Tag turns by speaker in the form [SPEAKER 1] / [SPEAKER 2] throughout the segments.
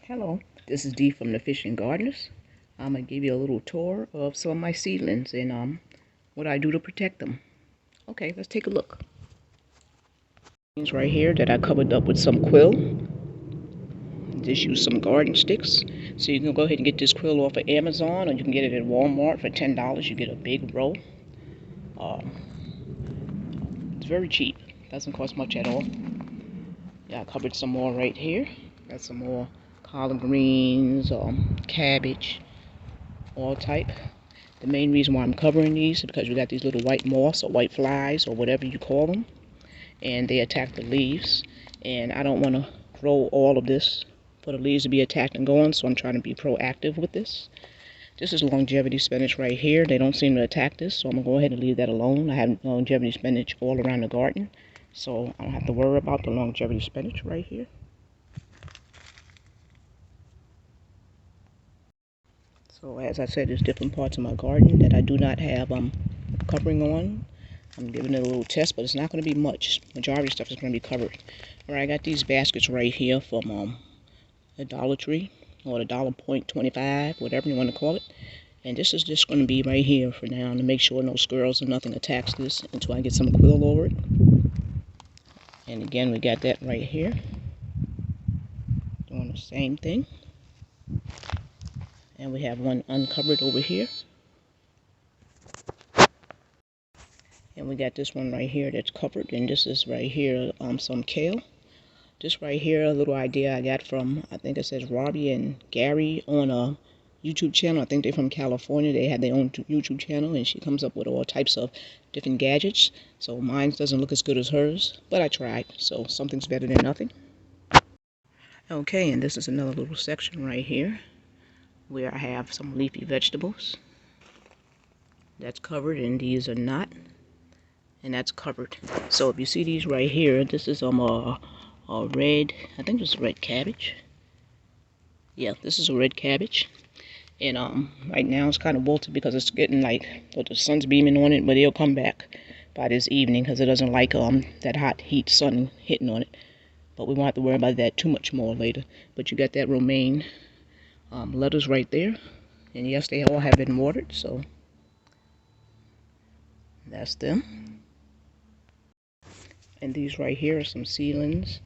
[SPEAKER 1] Hello, this is Dee from the Fishing Gardeners. I'm going to give you a little tour of some of my seedlings and what I do to protect them. Okay, let's take a look. Things right here that I covered up with some quill. Just use some garden sticks. So you can go ahead and get this quill off of Amazon, or you can get it at Walmart for $10. You get a big roll. It's very cheap. Doesn't cost much at all. Yeah, I covered some more right here. Got some more collard greens, cabbage, all type. The main reason why I'm covering these is because we got these little white moths or white flies or whatever you call them, and they attack the leaves, and I don't want to grow all of this for the leaves to be attacked and gone, so I'm trying to be proactive with this. This is longevity spinach right here. They don't seem to attack this, so I'm going to go ahead and leave that alone. I have longevity spinach all around the garden, so I don't have to worry about the longevity spinach right here. So as I said, there's different parts of my garden that I do not have covering on. I'm giving it a little test, but it's not going to be much. Majority of stuff is going to be covered. Alright, I got these baskets right here from the Dollar Tree, or the $1.25, whatever you want to call it. And this is just going to be right here for now to make sure no squirrels or nothing attacks this until I get some quill over it. And again, we got that right here. Doing the same thing. And we have one uncovered over here. And we got this one right here that's covered. And this is right here, some kale. This right here, a little idea I got from, I think it says Robbie and Gary on a YouTube channel. I think they're from California. They have their own YouTube channel, and she comes up with all types of different gadgets. So mine doesn't look as good as hers, but I tried. So something's better than nothing. Okay, and this is another little section right here where I have some leafy vegetables. That's covered, and these are not. And that's covered. So if you see these right here, this is a red, I think it's red cabbage. Yeah, this is a red cabbage. And right now it's kind of wilted because it's getting like, the sun's beaming on it, but it'll come back by this evening because it doesn't like that hot heat sun hitting on it. But we won't have to worry about that too much more later. But you got that romaine lettuce right there. And yes, they all have been watered, so that's them. And these right here are some seedlings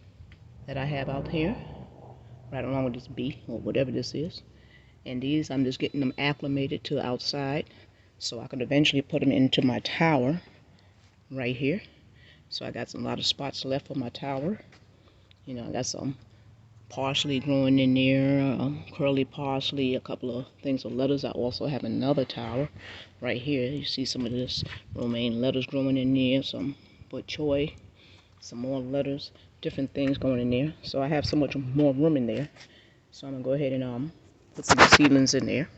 [SPEAKER 1] that I have out here, right along with this bee, or whatever this is. And these, I'm just getting them acclimated to the outside, so I can eventually put them into my tower, right here. So I got a lot of spots left for my tower. You know, I got some parsley growing in there, curly parsley, a couple of things of lettuce. I also have another tower right here. You see some of this romaine lettuce growing in there, some bok choy, some more lettuce, different things going in there. So I have so much more room in there. So I'm going to go ahead and put some seedlings in there.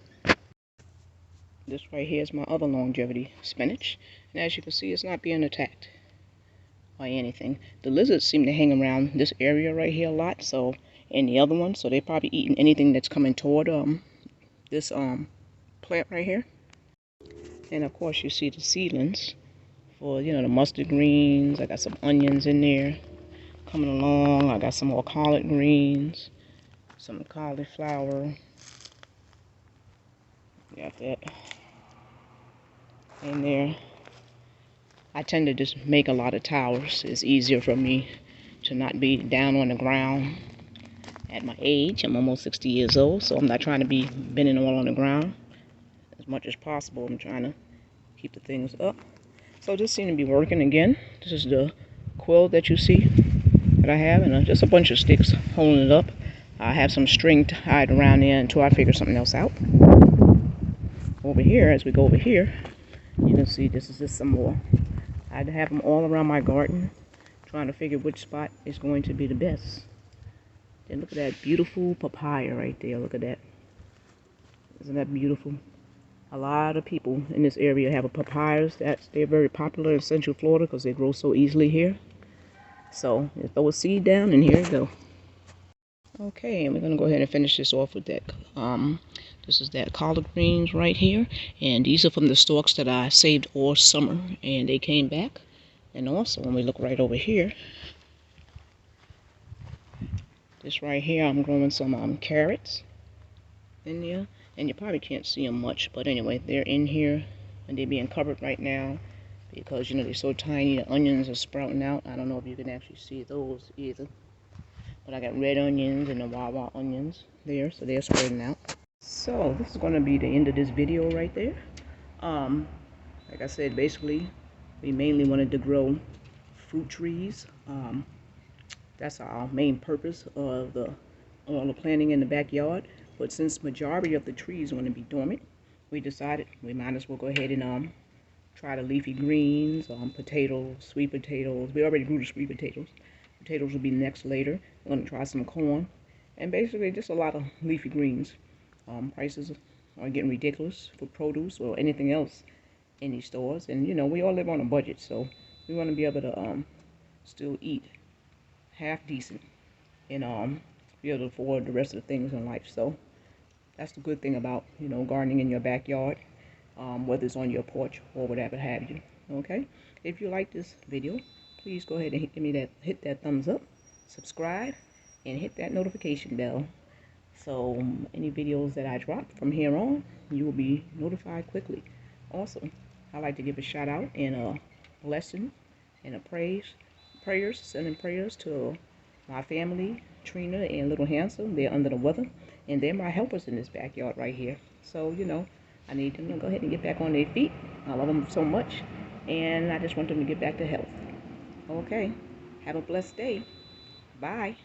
[SPEAKER 1] This right here is my other longevity spinach. And as you can see, it's not being attacked by anything. The lizards seem to hang around this area right here a lot, so, and the other one, so they're probably eating anything that's coming toward this plant right here. And of course you see the seedlings for, you know, the mustard greens. I got some onions in there coming along. I got some more collard greens, some cauliflower. Got that in there. I tend to just make a lot of towers. It's easier for me to not be down on the ground at my age. I'm almost 60 years old, so I'm not trying to be bending all on the ground. As much as possible, I'm trying to keep the things up. So this seems to be working again. This is the quill that you see that I have, and just a bunch of sticks holding it up. I have some string tied around there until I figure something else out. Over here, as we go over here, you can see this is just some more. I have them all around my garden, trying to figure which spot is going to be the best. Then look at that beautiful papaya right there. Look at that. Isn't that beautiful? A lot of people in this area have papayas. They're very popular in Central Florida because they grow so easily here. So you throw a seed down, and here you go. Okay, and we're gonna go ahead and finish this off with that. This is that collard greens right here, and these are from the stalks that I saved all summer, and they came back. And also, when we look right over here, This right here, I'm growing some carrots in there, and you probably can't see them much, but anyway, they're in here, and they're being covered right now because you know they're so tiny. The onions are sprouting out. I don't know if you can actually see those either, but I got red onions and the Wawa onions there, so they're spreading out. So this is going to be the end of this video right there. Like I said, basically, we mainly wanted to grow fruit trees. That's our main purpose of all the planting in the backyard. But since majority of the trees are going to be dormant, we decided we might as well go ahead and try the leafy greens, potatoes, sweet potatoes. We already grew the sweet potatoes. Potatoes will be next later. We're going to try some corn, and basically just a lot of leafy greens. Prices are getting ridiculous for produce or anything else in these stores, and you know we all live on a budget, so we want to be able to still eat half decent and be able to afford the rest of the things in life. So that's the good thing about gardening in your backyard, whether it's on your porch or whatever have you. Okay, if you like this video, please go ahead and hit that thumbs up, subscribe, and hit that notification bell. So any videos that I drop from here on, you will be notified quickly. Also, I'd like to give a shout out and a blessing and a prayers, sending prayers to my family, Trina and Little Handsome. They're under the weather, and they're my helpers in this backyard right here. So, I need them to go ahead and get back on their feet. I love them so much, and I just want them to get back to health. Okay, have a blessed day. Bye.